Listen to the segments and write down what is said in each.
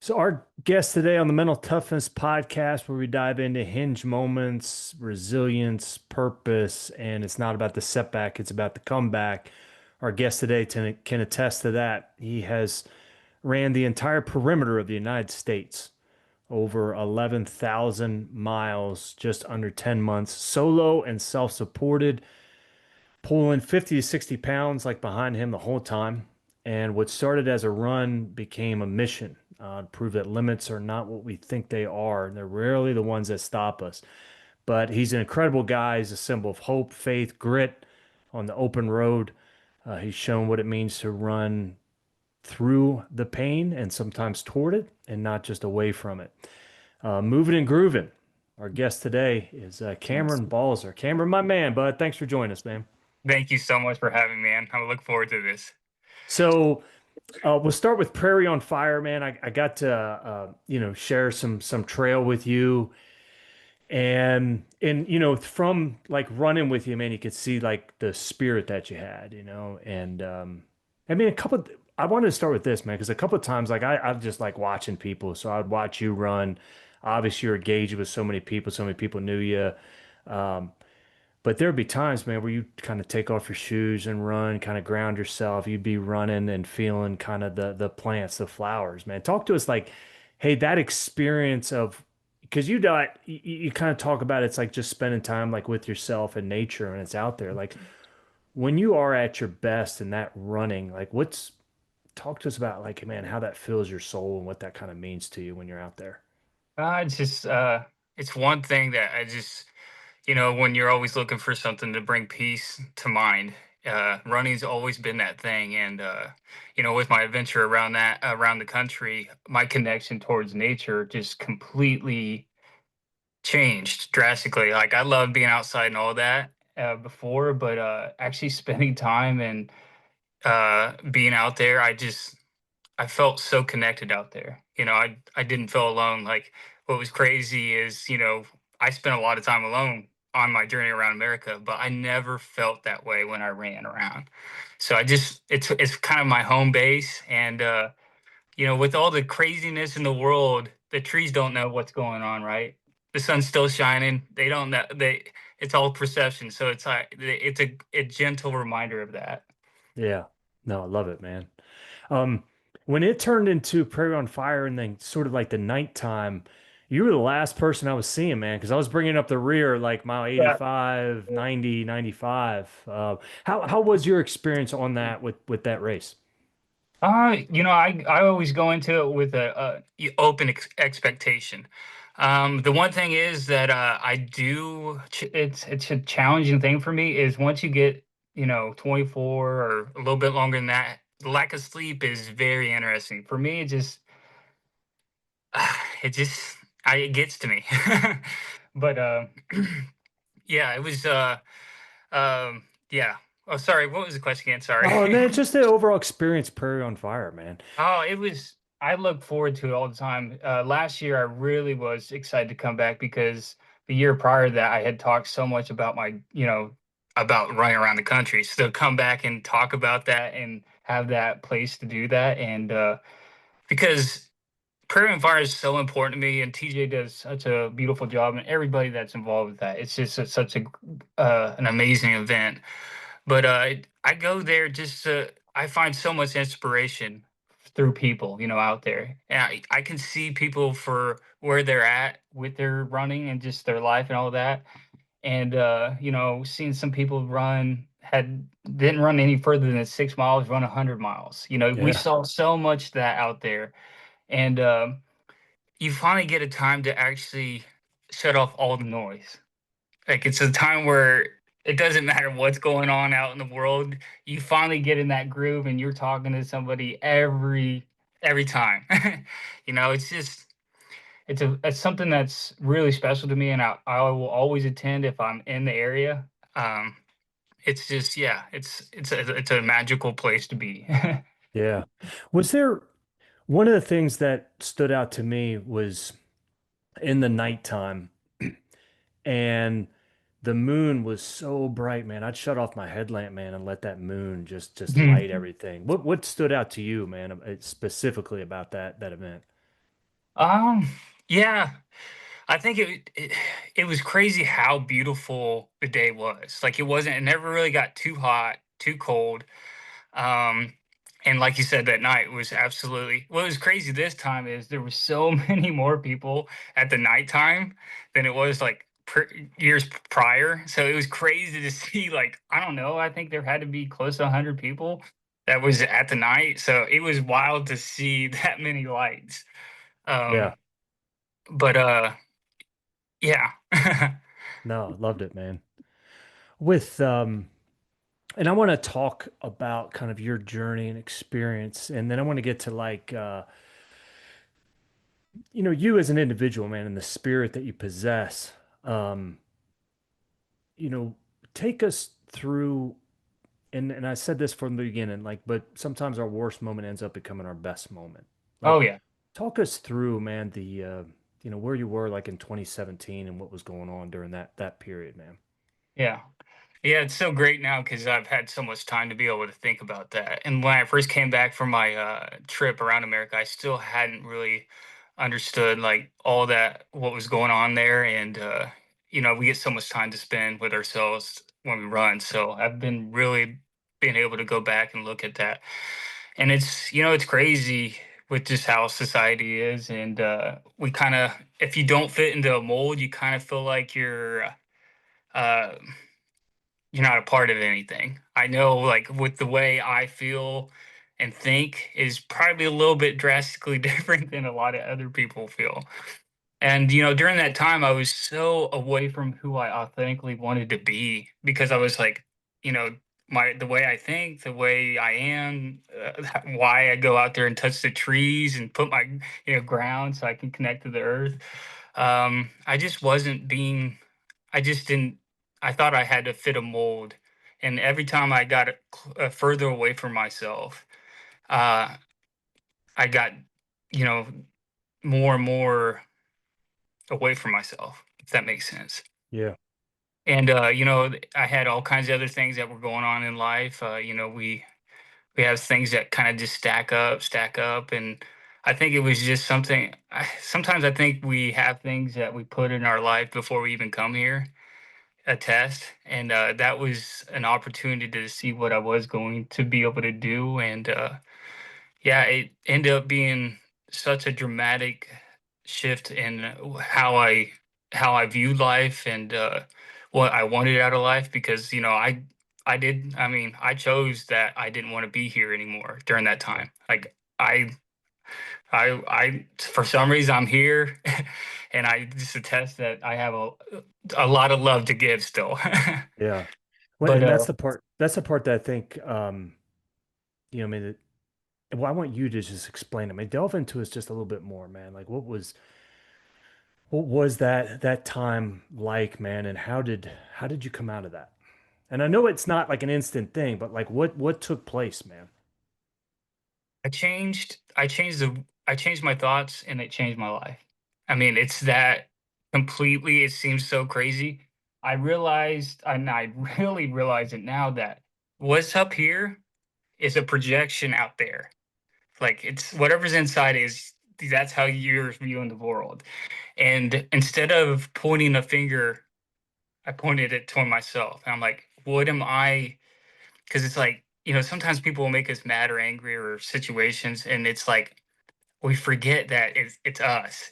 So, our guest today on the Mental Toughness podcast, where we dive into hinge moments, resilience, purpose, and it's not about the setback, it's about the comeback. Our guest today can attest to that. He has ran the entire perimeter of the United States, over 11,000 miles, just under 10 months, solo and self-supported, pulling 50 to 60 pounds like behind him the whole time. And what started as a run became a mission to prove that limits are not what we think they are. And they're rarely the ones that stop us. But he's an incredible guy. He's a symbol of hope, faith, grit on the open road. He's shown what it means to run through the pain and sometimes toward it and not just away from it. Moving and grooving. Our guest today is Cameron Balser. Cameron, my man, bud. Thanks for joining us, man. Thank you so much for having me, man. I look forward to this. So we'll start with Prairie on Fire, man. I got to share some trail with you, and from like running with you, man, you could see like the spirit that you had, and I mean I wanted to start with this, man, because a couple of times like I just like watching people, so I'd watch you run. Obviously, you're engaged with so many people knew you. Um, But there'd be times, man, where you kind of take off your shoes and run, kind of ground yourself. You'd be running and feeling kind of the plants, the flowers, man. Talk to us like, hey, that experience of because you kind of talk about it's like just spending time like with yourself and nature and it's out there. Like when you are at your best in that running, like what's talk to us about like, man, how that fills your soul and what that kind of means to you when you're out there. It's just it's one thing that I just when you're always looking for something to bring peace to mind, running's always been that thing. And with my adventure around the country, my connection towards nature just completely changed drastically. Like I love being outside and all that before, but actually spending time and being out there, I felt so connected out there. I didn't feel alone. Like what was crazy is, I spent a lot of time alone on my journey around America, but I never felt that way when I ran around. So it's kind of my home base. And with all the craziness in the world, the trees don't know what's going on, right? The sun's still shining. They don't know it's all perception. So it's like it's a gentle reminder of that. Yeah. No, I love it, man. Um, when it turned into Prairie on Fire and then sort of like the nighttime, you were the last person I was seeing, man, because I was bringing up the rear like mile Yeah. 85, 90, 95. How was your experience on that with that race? I always go into it with open expectation. The one thing is that it's a challenging thing for me is once you get 24 or a little bit longer than that, the lack of sleep is very interesting for me. It just it gets to me. But yeah, it was yeah. Oh, sorry. What was the question again? Sorry. Oh, man, it's just the overall experience, Prairie on Fire, man. Oh, it was I look forward to it all the time. Last year, I really was excited to come back because the year prior to that, I had talked so much about about running around the country. So to come back and talk about that and have that place to do that, and because Prayer and Fire is so important to me, and TJ does such a beautiful job, and everybody that's involved with that. It's just such a an amazing event. But I go there just to I find so much inspiration through people, out there. And I can see people for where they're at with their running and just their life and all that. And seeing some people didn't run any further than 6 miles, run 100 miles. We Yeah. saw so much of that out there. And you finally get a time to actually shut off all the noise. Like it's a time where it doesn't matter what's going on out in the world. You finally get in that groove and you're talking to somebody every time. It's just it's something that's really special to me, and I will always attend if I'm in the area. Um, it's just yeah, it's a magical place to be. Yeah. Was there one of the things that stood out to me was in the nighttime and the moon was so bright, man. I'd shut off my headlamp, man, and let that moon just light everything. What stood out to you, man, specifically about that event? Um, yeah, I think it was crazy how beautiful the day was. Like it never really got too hot, too cold. Um, and like you said, that night was absolutely what was crazy this time is there were so many more people at the nighttime than it was like years prior. So it was crazy to see, like, I don't know, I think there had to be close to 100 people that was at the night. So it was wild to see that many lights. Yeah. Um, but yeah. No, loved it, man. With and I want to talk about kind of your journey and experience, and then I want to get to like you as an individual, man, and the spirit that you possess. Um, you know, take us through, and I said this from the beginning, like, but sometimes our worst moment ends up becoming our best moment. Oh Like, yeah. talk us through, man, the where you were like in 2017 and what was going on during that period, man. Yeah. Yeah, it's so great now because I've had so much time to be able to think about that. And when I first came back from my trip around America, I still hadn't really understood like all that what was going on there. And we get so much time to spend with ourselves when we run. So I've been really being able to go back and look at that. And it's crazy with just how society is. And we kind of, if you don't fit into a mold, you kind of feel like uh, you're not a part of anything. I know, like, with the way I feel and think is probably a little bit drastically different than a lot of other people feel. And, during that time, I was so away from who I authentically wanted to be because I was like, you know, the way I think, the way I am, why I go out there and touch the trees and put my, ground so I can connect to the earth. I just wasn't being I just didn't I thought I had to fit a mold, and every time I got further away from myself, uh, I got, you know, more and more away from myself, if that makes sense. Yeah. And I had all kinds of other things that were going on in life. We have things that kind of just stack up, and I think it was just something. Sometimes I think we have things that we put in our life before we even come here, a test, and that was an opportunity to see what I was going to be able to do. And yeah, it ended up being such a dramatic shift in how I viewed life and what I wanted out of life because I chose that I didn't want to be here anymore during that Yeah. time. Like for some reason I'm here, and I just attest that I have a lot of love to give still. Yeah. Well, But and that's the part that I think I mean well, I want you to just explain it. I mean, delve into it just a little bit more, man. Like what was that time like, man, and how did you come out of that? And I know it's not like an instant thing, but like what took place, man? I changed my thoughts and it changed my life. I mean, it's that completely. It seems so crazy. I realized, and I really realize it now, that what's up here is a projection out there. Like, it's whatever's inside is that's how you're viewing the world. And instead of pointing a finger, I pointed it toward myself. And I'm like, what am I? Because it's like, sometimes people will make us mad or angry or situations, and it's like we forget that it's us.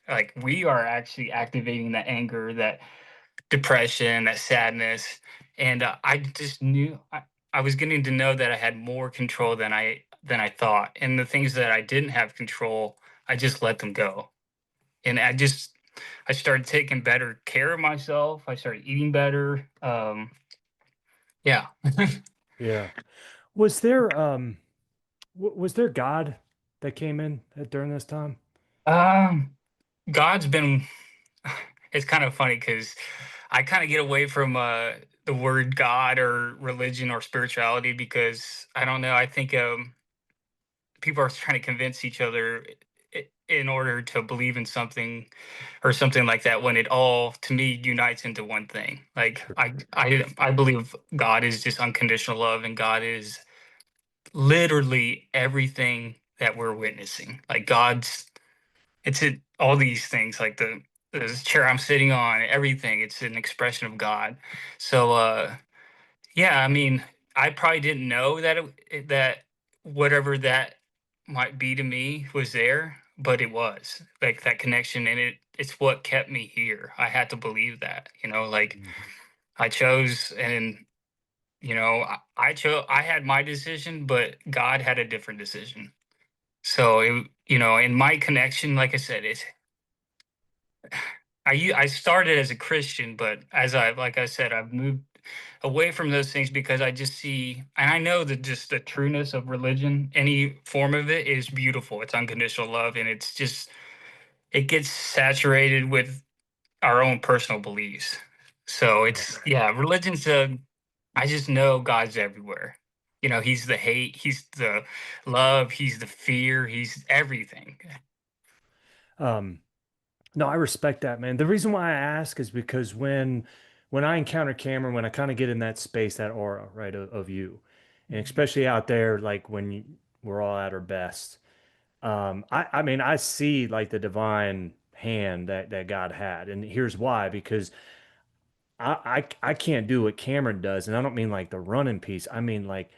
Like, we are actually activating that anger, that depression, that sadness. And I just knew I was getting to know that I had more control than I thought. And the things that I didn't have control, I just let them go. And I started taking better care of myself. I started eating better. Yeah. Yeah. Was there God that came in during this time? um, God's been. It's kind of funny because I kind of get away from the word God or religion or spirituality because I don't know. I think people are trying to convince each other in order to believe in something or something like that when it all to me unites into one thing. Like Sure. I believe God is just unconditional love, and God is literally everything that we're witnessing. Like, God's all these things like the chair I'm sitting on, everything. It's an expression of God. So yeah, I mean, I probably didn't know that that whatever that might be to me was there, but it was like that connection, and it's what kept me here. I had to believe that, like Mhm. I chose, and I chose. I had my decision, but God had a different decision. So in my connection, like I said, I started as a Christian, but like I said, I've moved away from those things because I just see, and I know that just the trueness of religion, any form of it is beautiful. It's unconditional love, and it gets saturated with our own personal beliefs. So Right. yeah, religion's I just know God's everywhere. He's the hate, he's the love, he's the fear, he's everything. Um, no, I respect that, man. The reason why I ask is because when I encounter Cameron, when I kind of get in that space, that aura, right, of you, and Mhm. especially out there, like when we're all at our best. I mean, I see like the divine hand that God had, and here's why, because I can't do what Cameron does, and I don't mean like the running piece. I mean like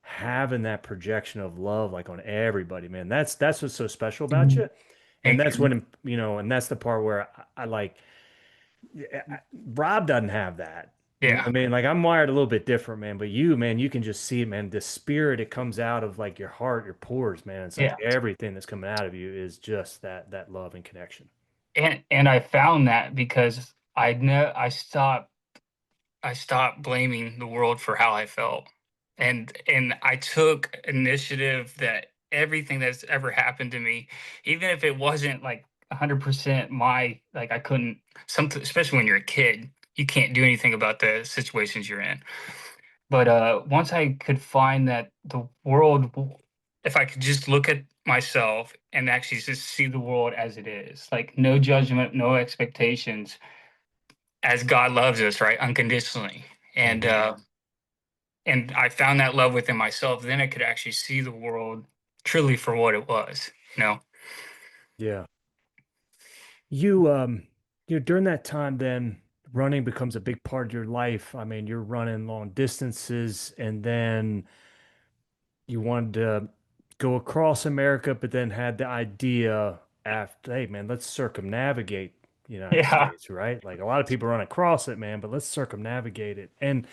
having that projection of love like on everybody, man. That's what's so special about Mhm. you. And Thank that's you. when, and that's the part where I like Rob doesn't have that. You know what Yeah. I mean? Like I'm wired a little bit different, man. But you, man, you can just see it, man. The spirit, it comes out of like your heart, your pores, man. It's like Yeah. everything that's coming out of you is just that love and connection. And I found that because I stopped blaming the world for how I felt. And I took initiative that everything that's ever happened to me, even if it wasn't like 100% like I couldn't, especially when you're a kid, you can't do anything about the situations you're in. But once I could find that if I could just look at myself and actually just see the world as it is, like no judgment, no expectations, as God loves us, right, unconditionally, and Hmm. and I found that love within myself. Then I could actually see the world truly for what it was. Yeah. You during that time, then running becomes a big part of your life. I mean, you're running long distances, and then you wanted to go across America, but then had the idea after, hey, man, let's circumnavigate the United Yeah. States, right? Like a lot of people run across it, man, but let's circumnavigate it. And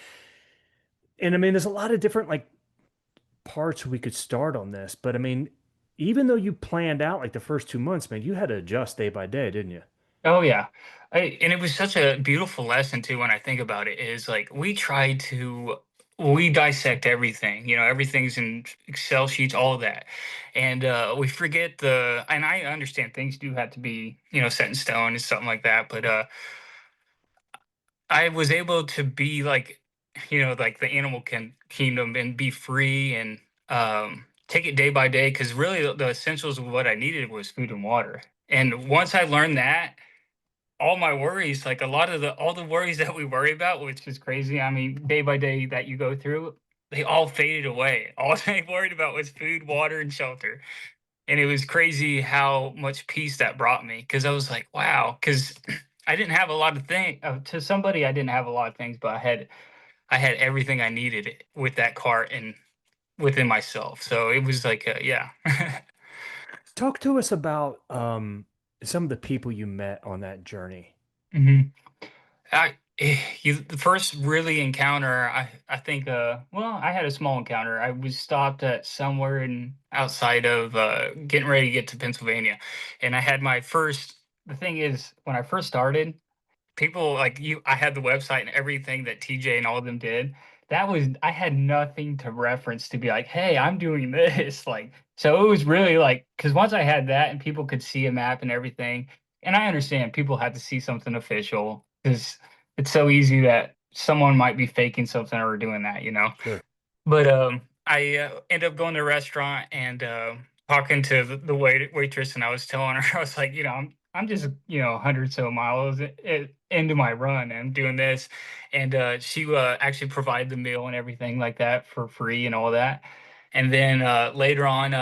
I mean, there's a lot of different like parts we could start on this, but I mean, even though you planned out like the first 2 months, man, you had to adjust day by day, didn't you? Oh yeah. And it was such a beautiful lesson too when I think about it is like we dissect everything, everything's in Excel sheets, all of that. And we forget and I understand things do have to be, set in stone and something like that, but I was able to be like the kingdom and be free and take it day by day because really the essentials of what I needed was food and water. And once I learned that, all my worries, like all the worries that we worry about, which is crazy. I mean, day by day that you go through, they all faded away. All I worried about was food, water, and shelter. And it was crazy how much peace that brought me because I was like, wow, because I didn't have a lot of things. To somebody, I didn't have a lot of things, but I had everything I needed with that cart and within myself. So it was like, yeah. Talk to us about some of the people you met on that journey. hmm the first really encounter, I think, well, I had a small encounter. I was stopped at somewhere in outside of getting ready to get to Pennsylvania, and I had my first. The thing is, when I first started, people like you, I had the website and everything that TJ and all of them did. I had nothing to reference to be like, hey, I'm doing this. Like, so it was really like, because once I had that and people could see a map and everything, and I understand people had to see something official because it's so easy that someone might be faking something or doing that. Sure. But I ended up going to a restaurant and talking to the waitress, and I was telling her, I was like, I'm just 100 so miles into my run, and I'm doing this, and she actually provided the meal and everything like that for free and all that. And then later on,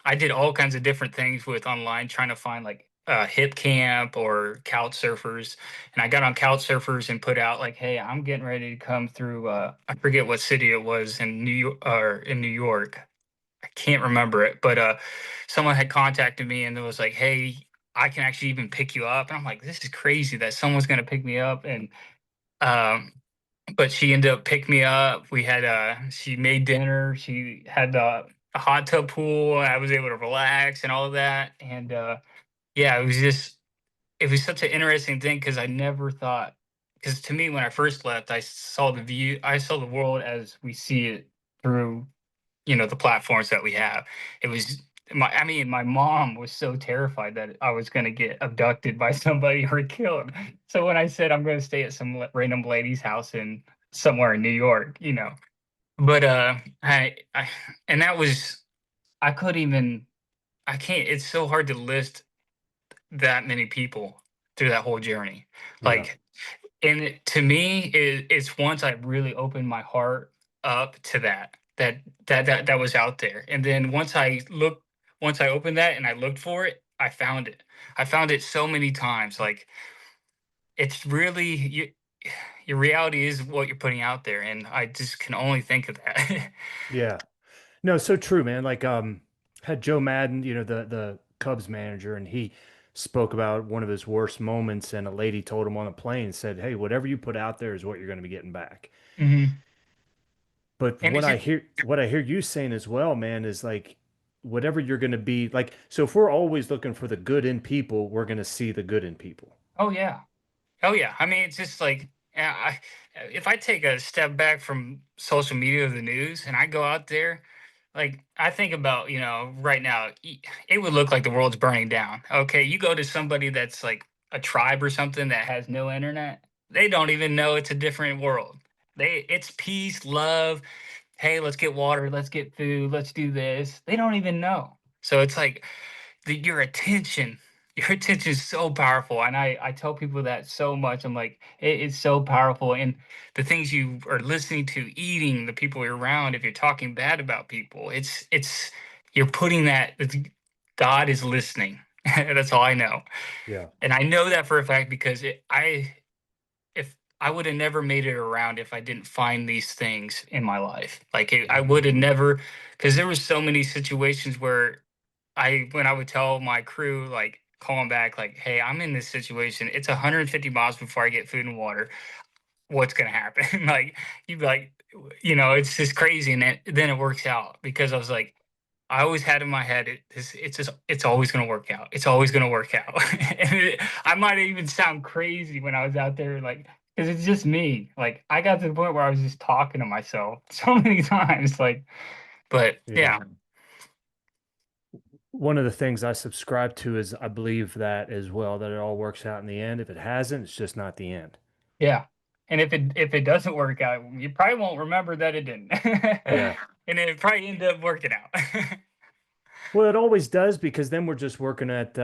I did all kinds of different things with online trying to find like hip camp or couch surfers. And I got on couch surfers and put out like, hey, I'm getting ready to come through I forget what city it was in New York or in New York. I can't remember it, but someone had contacted me and it was like, hey, I can actually even pick you up. And I'm like, this is crazy that someone's gonna pick me up. And um but she ended up picking me up. We had she made dinner. She had a hot tub pool. I was able to relax and all of that. And yeah, it was such an interesting thing because I never thought, because to me when I first left, I saw the world as we see it through, the platforms that we have. It was I mean, my mom was so terrified that I was going to get abducted by somebody or killed. So when I said I'm going to stay at some random lady's house in somewhere in New York, but I and that was I couldn't even I can't. It's so hard to list that many people through that whole journey. Yeah. Like, and to me, it's once I really opened my heart up to that was out there, and then once I opened that and I looked for it, I found it. I found it so many times. Like, it's really your reality is what you're putting out there, and I just can only think of that. Yeah. No, so true, man. Like had Joe Madden, the Cubs manager, and he spoke about one of his worst moments, and a lady told him on the plane, said, "Hey, whatever you put out there is what you're going to be getting back." hmm But And it's what I hear you saying as well, man, is like whatever you're going to be like, so if we're always looking for the good in people, we're going to see the good in people. oh yeah. Oh yeah, I mean, it's just like if I take a step back from social media or the news and I go out there, like I think about, right now, it would look like the world's burning down. Okay, you go to somebody that's like a tribe or something that has no internet, they don't even know it's a different world. It's peace, love. Hey, let's get water, let's get food, let's do this. They don't even know. So it's like your attention your attention is so powerful, and I tell people that so much. I'm like, it's so powerful, and the things you are listening to, eating, the people you're around, if you're talking bad about people, it's you're putting God is listening. That's all I know, Yeah. and I know that for a fact because if I would have never made it around if I didn't find these things in my life. Like I Hmm. would have never, because there was so many situations where when I would tell my crew, like, call 'em back, like, "Hey, I'm in this situation. It's 150 miles before I get food and water. What's gonna happen?" Like, you'd be like, it's just crazy, and then it works out because I was like, I always had in my head, it's always gonna work out. It's always gonna work out. And I might even sound crazy when I was out there, like, because it's just me. Like, I got to the point where I was just talking to myself so many times, like, but Yeah. yeah. One of the things I subscribe to is I believe that as well, that it all works out in the end. If it hasn't, it's just not the end. Yeah. And if it doesn't work out, you probably won't remember that it didn't. Yeah. And it probably end up working out. Well, it always does because then we're just working at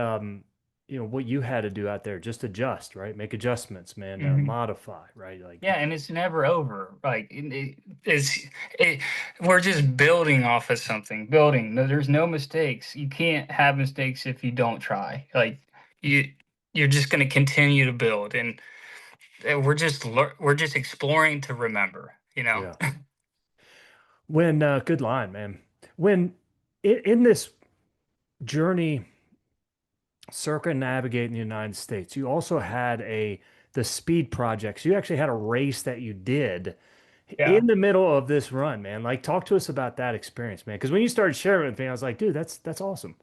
what you had to do out there, just adjust, right? Make adjustments, man, Mhm. modify, right? Like Yeah, and it's never over. Like it, we're just building off of something. Building. No, there's no mistakes. You can't have mistakes if you don't try. Like you you're just going to continue to build, and we're just exploring to remember. yeah. When good line, man. When in this journey circumnavigating the United States, you also had the speed projects. You actually had a race that you did Yeah. in the middle of this run, man. Like, talk to us about that experience, man. Because when you started sharing it with me, I was like, dude, that's awesome.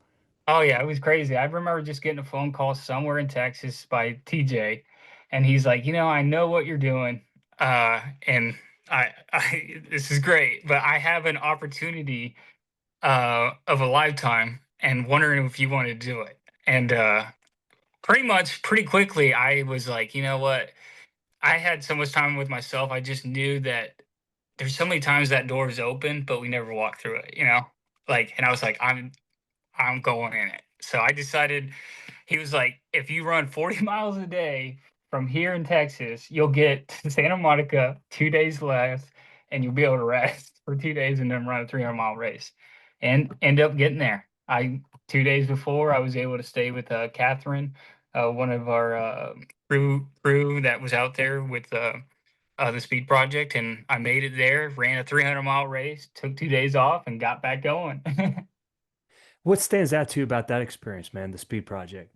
Oh yeah, it was crazy. I remember just getting a phone call somewhere in Texas by TJ, and he's like, I know what you're doing, and I this is great, but I have an opportunity of a lifetime, and wondering if you want to do it." And pretty quickly, I was like, you know what? I had so much time with myself. I just knew that there's so many times that door is open, but we never walk through it. Like, and I was like, I'm going in it. So I decided, he was like, if you run 40 miles a day from here in Texas, you'll get to Santa Monica 2 days less, and you'll be able to rest for 2 days and then run a 300-mile race. And end up getting there. I 2 days before I was able to stay with Catherine, one of our crew that was out there with the speed project, and I made it there. Ran a 300-mile race, took 2 days off, and got back going. What stands out to you about that experience, man? The speed project.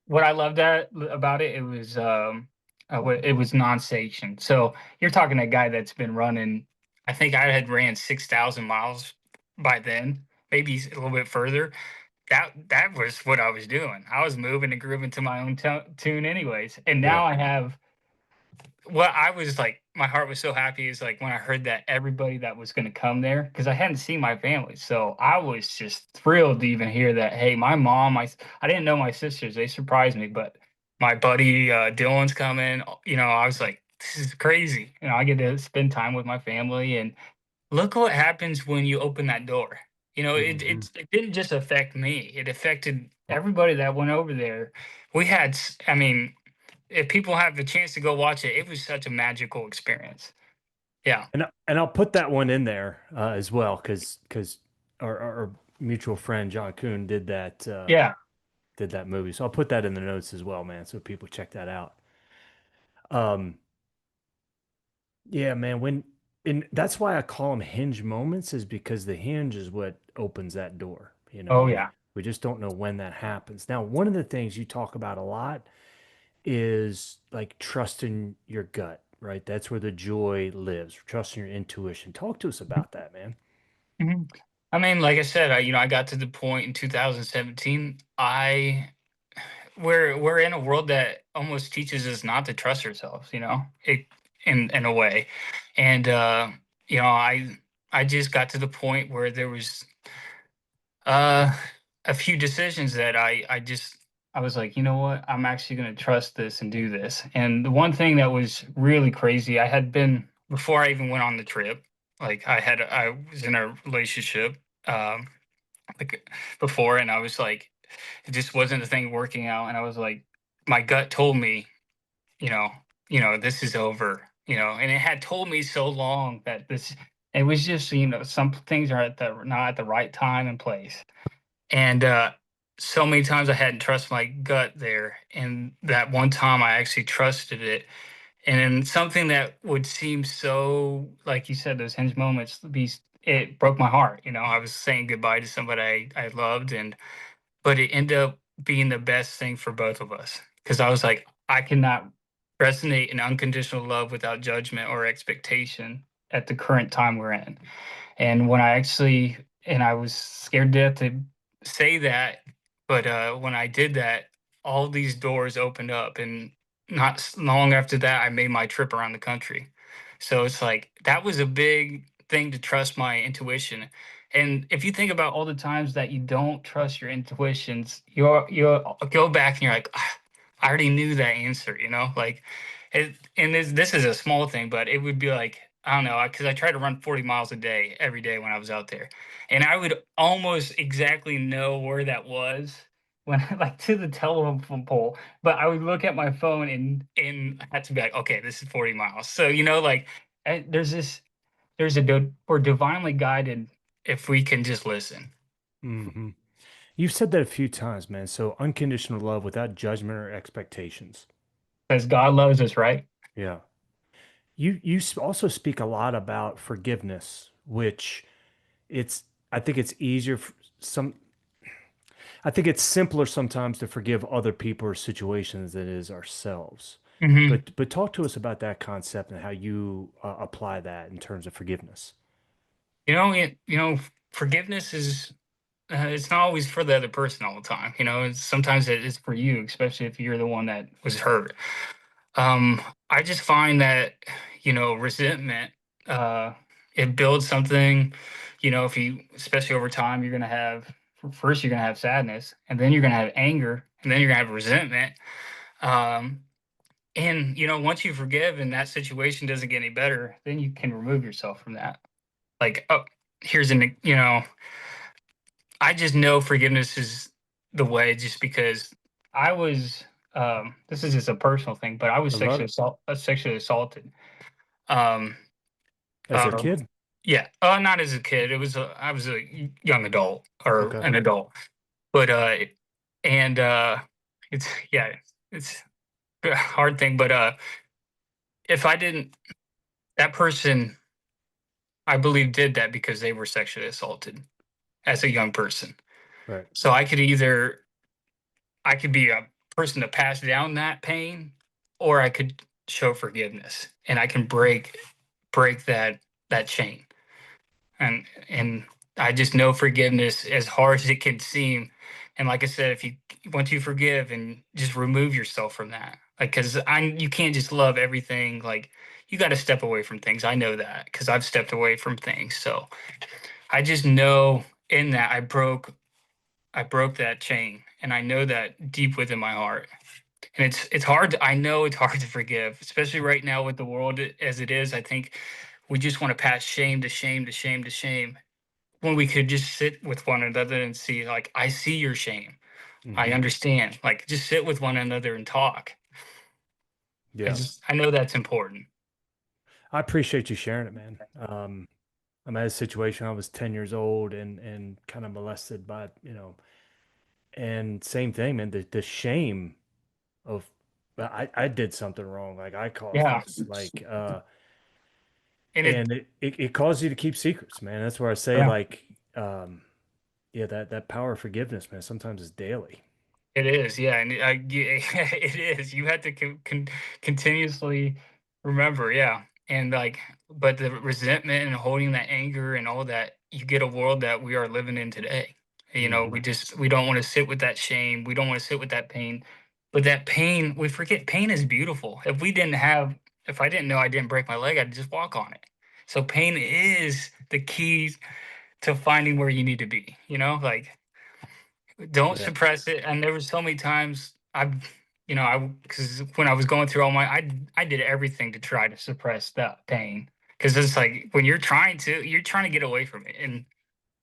What I loved about it, it was non-sanctioned. So you're talking a guy that's been running. I think I had ran 6,000 miles by then, maybe a little bit further. That was what I was doing. I was moving and grooving to my own tune, anyways. And Yeah. now I have what I was like. My heart was so happy is like when I heard that everybody that was going to come there, because I hadn't seen my family, so I was just thrilled to even hear that. Hey, my mom, I didn't know my sisters. They surprised me, but my buddy Dylan's coming. I was like, this is crazy. I get to spend time with my family, and look what happens when you open that door. Hmm. It didn't just affect me. It affected everybody that went over there. I mean, if people have the chance to go watch it, it was such a magical experience. Yeah. And I'll put that one in there as well because our mutual friend John Kuhn Yeah. did that movie. So I'll put that in the notes as well, man, so people check that out. Um, yeah, man, and that's why I call them hinge moments is because the hinge is what opens that door. Oh We yeah. we just don't know when that happens. Now, one of the things you talk about a lot is like trusting your gut, right? That's where the joy lives, trusting your intuition. Talk to us about that, man. Mhm. I mean, like I said, I got to the point in 2017. We're in a world that almost teaches us not to trust ourselves. In a way, and you know, I just got to the point where there was Uh, a few decisions that I was like, you know what? I'm actually going to trust this and do this. And the one thing that was really crazy, I had been before I even went on the trip, like I was in a relationship um like before, and I was like it just wasn't a thing working out, and I was like my gut told me, you know, this is over, and it had told me so long that this it was just, some things are at the not at the right time and place. And so many times I hadn't trusted my gut there. And that one time I actually trusted it. And then something that would seem so, like you said, those hinge moments, it broke my heart. I was saying goodbye to somebody I loved, but it ended up being the best thing for both of us. Because I was like, I cannot resonate in unconditional love without judgment or expectation at the current time we're in. And I was scared to death to say that, but when I did that, all these doors opened up, and not long after that, I made my trip around the country. So it's like that was a big thing to trust my intuition. And if you think about all the times that you don't trust your intuitions, you'll go back and you're like, "Ah, I already knew that answer," like and this is a small thing, but it would be like, I don't know, because I tried to run 40 miles a day every day when I was out there, and I would almost exactly know where that was when like to the telephone pole, but I would look at my phone and I had to be like, okay, this is 40 miles. So like there's this we're divinely guided if we can just listen, Hmm. You've said that a few times, man. So unconditional love without judgment or expectations. because God loves us, right? Yeah. Also speak a lot about forgiveness, which it's I think it's easier for some I think it's simpler sometimes to forgive other people or situations than it is ourselves. Hmm. But talk to us about that concept and how you apply that in terms of forgiveness. Forgiveness is it's not always for the other person all the time. Sometimes it is for you, especially if you're the one that was hurt. Um, I just find that, resentment, uh, it builds something, if you, especially over time, first you're gonna have sadness, and then you're gonna have anger, and then you're gonna have resentment. Um, and once you forgive and that situation doesn't get any better, then you can remove yourself from that. Like, oh, here's I just know forgiveness is the way, just because I was, this is just a personal thing, but I was I love it. sexually assaulted. Um, As a uh, kid. Yeah. Not as a kid. I was a young adult or Okay. an adult. But and it's yeah, it's a hard thing. But if I didn't, that person, I believe, did that because they were sexually assaulted as a young person. Right. So I could be a person to pass down that pain, or I could show forgiveness, and I can break that chain. And I just know forgiveness, as hard as it can seem. And like I said, if you once you forgive and just remove yourself from that, like because I you can't just love everything. Like you got to step away from things. I know that because I've stepped away from things. So I just know in that I broke that chain, and I know that deep within my heart. And it's hard. I know it's hard to forgive, especially right now with the world as it is. I think we just want to pass shame to shame to shame to shame when we could just sit with one another and see, like, I see your shame. I Hmm. understand. Like, just sit with one another and talk. Yeah. I know that's important. I appreciate you sharing it, man. I'm at a situation. I was 10 years old and kind of molested by, and same thing, man. The shame of I did something wrong. Like I caused Yeah. this. Like And and it caused you to keep secrets, man. That's where I say yeah. like yeah, that power of forgiveness, man, sometimes it's daily. It is, yeah, and yeah, it is. You have to continuously remember, yeah, and like, but the resentment and holding that anger and all that, you get a world that we are living in today. You know, Hmm. we don't want to sit with that shame. We don't want to sit with that pain, but that pain, we forget pain is beautiful. If I didn't know I didn't break my leg, I'd just walk on it. So pain is the key to finding where you need to be. You know, like don't Yeah. suppress it. And there was so many times I because when I was going through all my, I did everything to try to suppress that pain because it's like when you're trying to get away from it, and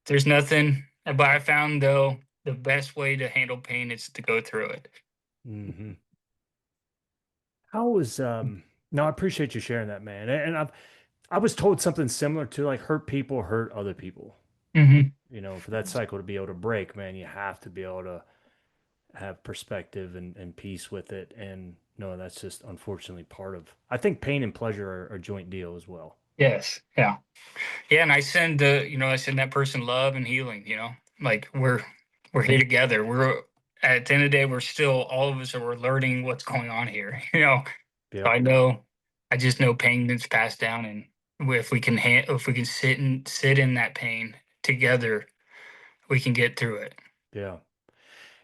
there's nothing. But I found though the best way to handle pain is to go through it. Hmm. How was no, I appreciate you sharing that, man. And I was told something similar to like hurt people hurt other people. Hmm. For that cycle to be able to break, man, you have to be able to have perspective and peace with it. And no, that's just unfortunately part of, I think pain and pleasure are a joint deal as well. Yes, yeah, yeah. And I send that person love and healing. Like we're here together. We're at the end of the day, we're still all of us are learning what's going on here. So Yep. I know, I just know pain gets passed down, and if we can sit in that pain together, we can get through it. Yeah.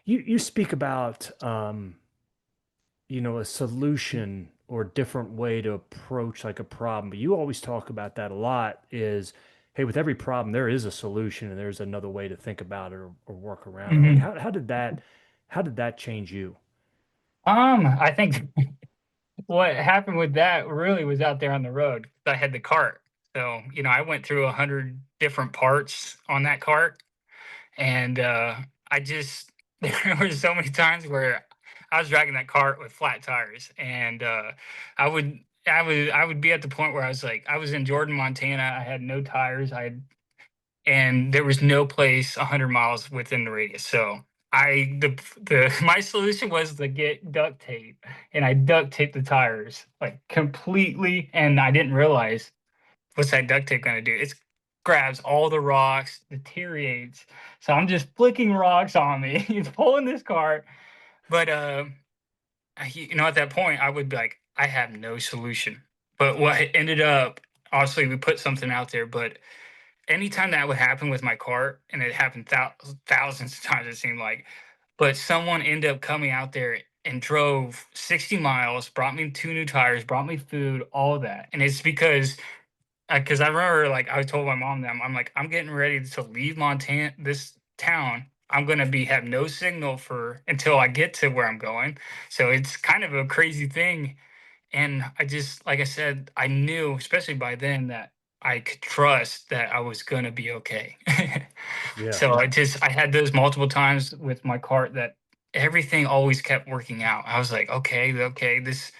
You speak about a solution or a different way to approach like a problem, but you always talk about that a lot is, hey, with every problem there is a solution and there's another way to think about it or work around it. Like Hmm. how did that change you? I think what happened with that really was out there on the road. I had the cart, so I went through 100 different parts on that cart, and I just there were so many times where I was dragging that cart with flat tires, and I would be at the point where I was like, I was in Jordan, Montana. I had no tires. And there was no place 100 miles within the radius. So the my solution was to get duct tape, and I duct taped the tires like completely, and I didn't realize what's that duct tape gonna do? It grabs all the rocks, deteriorates. So I'm just flicking rocks on me. He's pulling this cart. But at that point, I would be like, I have no solution. But what ended up, obviously, we put something out there. But anytime that would happen with my cart, and it happened thousands of times, it seemed like. But someone ended up coming out there and drove 60 miles, brought me 2 new tires, brought me food, all of that. And it's because I remember, like, I told my mom that I'm like, I'm getting ready to leave Montana, this town. I'm gonna be have no signal for until I get to where I'm going. So it's kind of a crazy thing. And I just, like I said, I knew, especially by then, that I could trust that I was gonna be okay. Yeah. So I had those multiple times with my cart that everything always kept working out. I was like, okay, okay, this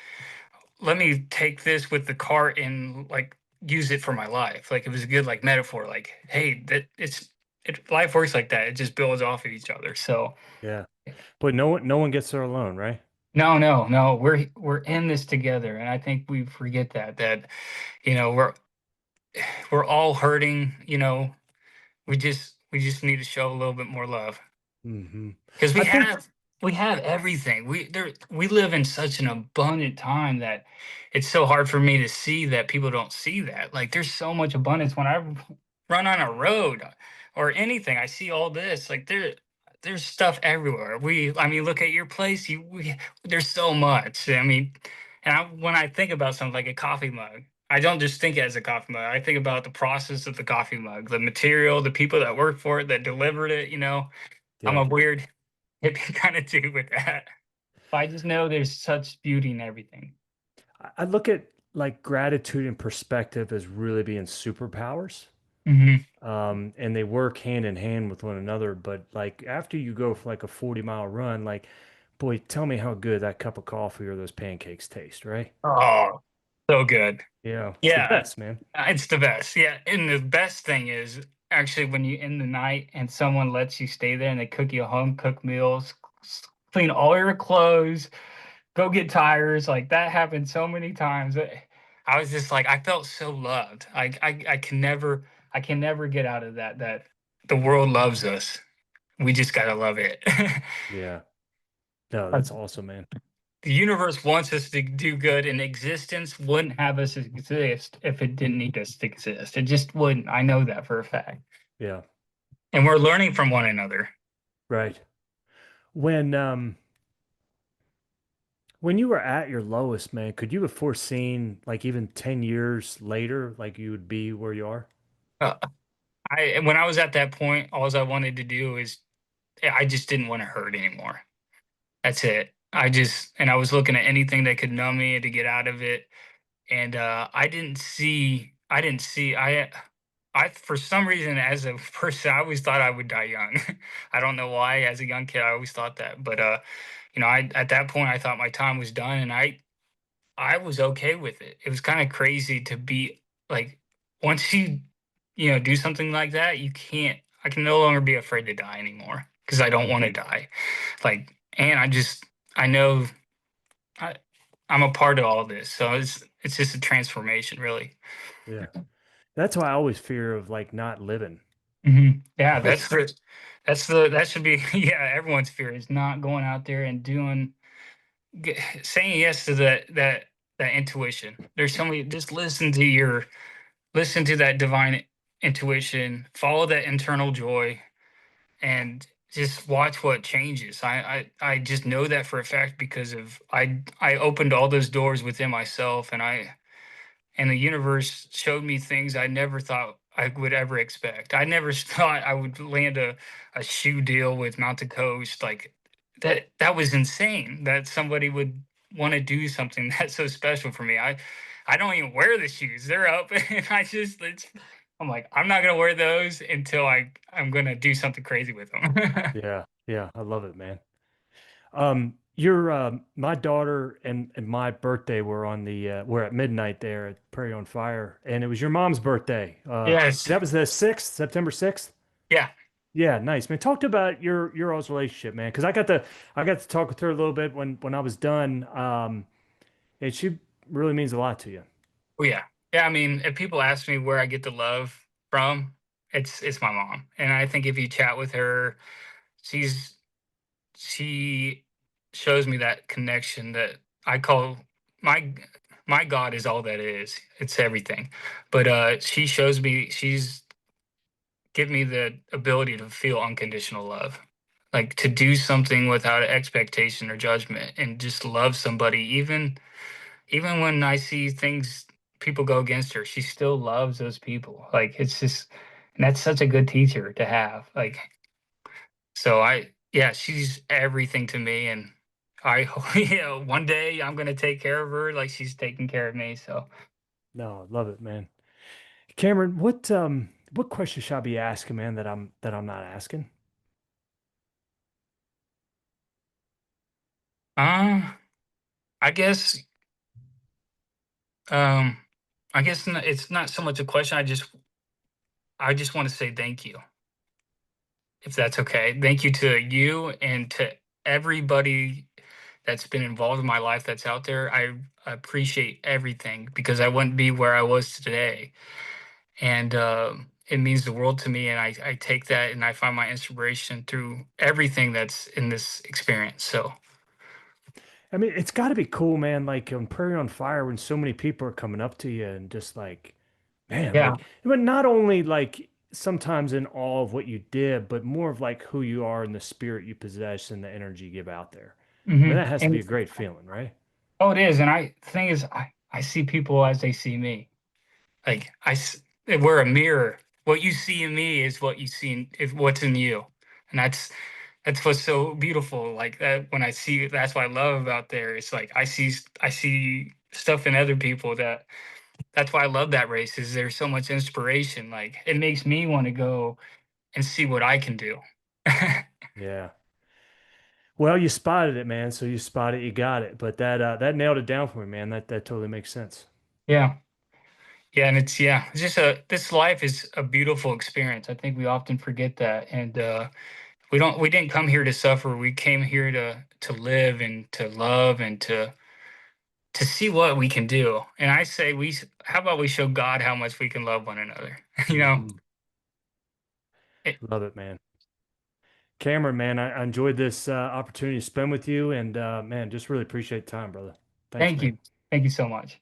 let me take this with the cart and like use it for my life. Like it was a good like metaphor. Like, hey, life works like that. It just builds off of each other. So Yeah. But no one gets there alone, right? no, no, no. We're in this together, and I think we forget that you know we're all hurting. We just need to show a little bit more love. Hmm. Because I think, we have everything. We live in such an abundant time that it's so hard for me to see that people don't see that. Like there's so much abundance when I run on a road or anything. I see all this. Like there's stuff everywhere. I mean, look at your place. There's so much. I mean, when I think about something like a coffee mug, I don't just think as a coffee mug. I think about the process of the coffee mug, the material, the people that work for it, that delivered it. I'm yeah, a weird hippie kind of dude with that. But I just know there's such beauty in everything. I look at like gratitude and perspective as really being superpowers. Hmm. And they work hand in hand with one another. But like after you go for like a 40-mile run, like, boy, tell me how good that cup of coffee or those pancakes taste, right? Oh, so good. Yeah, it's the Yeah, best, man. it's the best. Yeah, and the best thing is actually when you end the night and someone lets you stay there and they cook you home cooked meals, clean all your clothes, go get tires. Like that happened so many times. I was just like, I felt so loved. I can never get out of that the world loves us. We just gotta love it. Yeah. No, Like, that's awesome, man. the universe wants us to do good, and existence wouldn't have us exist if it didn't need us to exist. It just wouldn't. I know that for a fact. Yeah, And we're learning from one another. right. When when you were at your lowest, man, could you have foreseen like even 10 years later, like you would be where you are? Uh, when I was at that point, all I wanted to do is I just didn't want to hurt anymore. That's it. I was looking at anything that could numb me to get out of it. And I for some reason as a person I always thought I would die young. I don't know why. As a young kid I always thought that, but I at that point I thought my time was done, and I was okay with it. It was kind of crazy to be like, once you do something like that, I can no longer be afraid to die anymore because I don't want to Hmm. die. Like, and I know I, I'm a part of all this, so it's just a transformation, really. Yeah. That's why I always fear of like not living. Yeah, Like, that should be yeah, everyone's fear is not going out there and saying yes to that intuition. There's so many. Just listen to that divine intuition, follow that internal joy, and just watch what changes. I just know that for a fact because of I opened all those doors within myself, and the universe showed me things I never thought I would ever expect. I never thought I would land a shoe deal with Mountain Coast. Like that was insane that somebody would want to do something that's so special for me. I don't even wear the shoes. They're up and I'm like, I'm not gonna wear those until I'm gonna do something crazy with them. yeah, yeah, I love it, man. Your my daughter and my birthday were on the were at midnight there at Prairie on Fire, and it was your mom's birthday. Yes. That was the 6th, September 6th. Yeah. Yeah, nice, man. Talked about your all's relationship, man, because I got to talk with her a little bit when I was done. And she really means a lot to you. Oh yeah. Yeah, I mean, if people ask me where I get the love from, it's my mom. And I think if you chat with her, she's she shows me that connection that I call my my God is all that is. It's everything. But she's give me the ability to feel unconditional love. Like to do something without expectation or judgment and just love somebody even when I see things people go against her, she still loves those people. Like it's just and that's such a good teacher to have. Like so yeah, she's everything to me, and I one day I'm gonna take care of her like she's taking care of me. So No, I love it, man. Cameron, what question should I be asking, man, that I'm not asking? I guess um I guess it's not so much a question. I just want to say thank you, if that's okay. Thank you to you and to everybody that's been involved in my life that's out there. I appreciate everything because I wouldn't be where I was today. And it means the world to me. And I take that and I find my inspiration through everything that's in this experience. So, I mean, it's got to be cool, man. Like on Prairie on Fire, when so many people are coming up to you and just like, man, yeah. like, but not only like sometimes in awe of what you did, but more of like who you are and the spirit you possess and the energy you give out there. I mean, that has to be And a great feeling, right? oh, it is. And the thing is, I see people as they see me. Like we're a mirror. What you see in me is what you see is what's in you, and that's what's so beautiful. Like that when I see that's what I love about there. It's like I see stuff in other people that's why I love that race. Is there's so much inspiration. Like it makes me want to go and see what I can do. Yeah. Well, you spotted it, man. So you spotted, you got it. But that nailed it down for me, man. That totally makes sense. Yeah. Yeah, and it's just a this life is a beautiful experience. I think we often forget that, and we didn't come here to suffer. We came here to live and to love and to see what we can do. And I say how about we show God how much we can love one another? You know? Mhm. It, Love it, man. Cameron, man, I enjoyed this opportunity to spend with you, and man, just really appreciate the time, brother. Thanks, thank man. you. Thank you so much.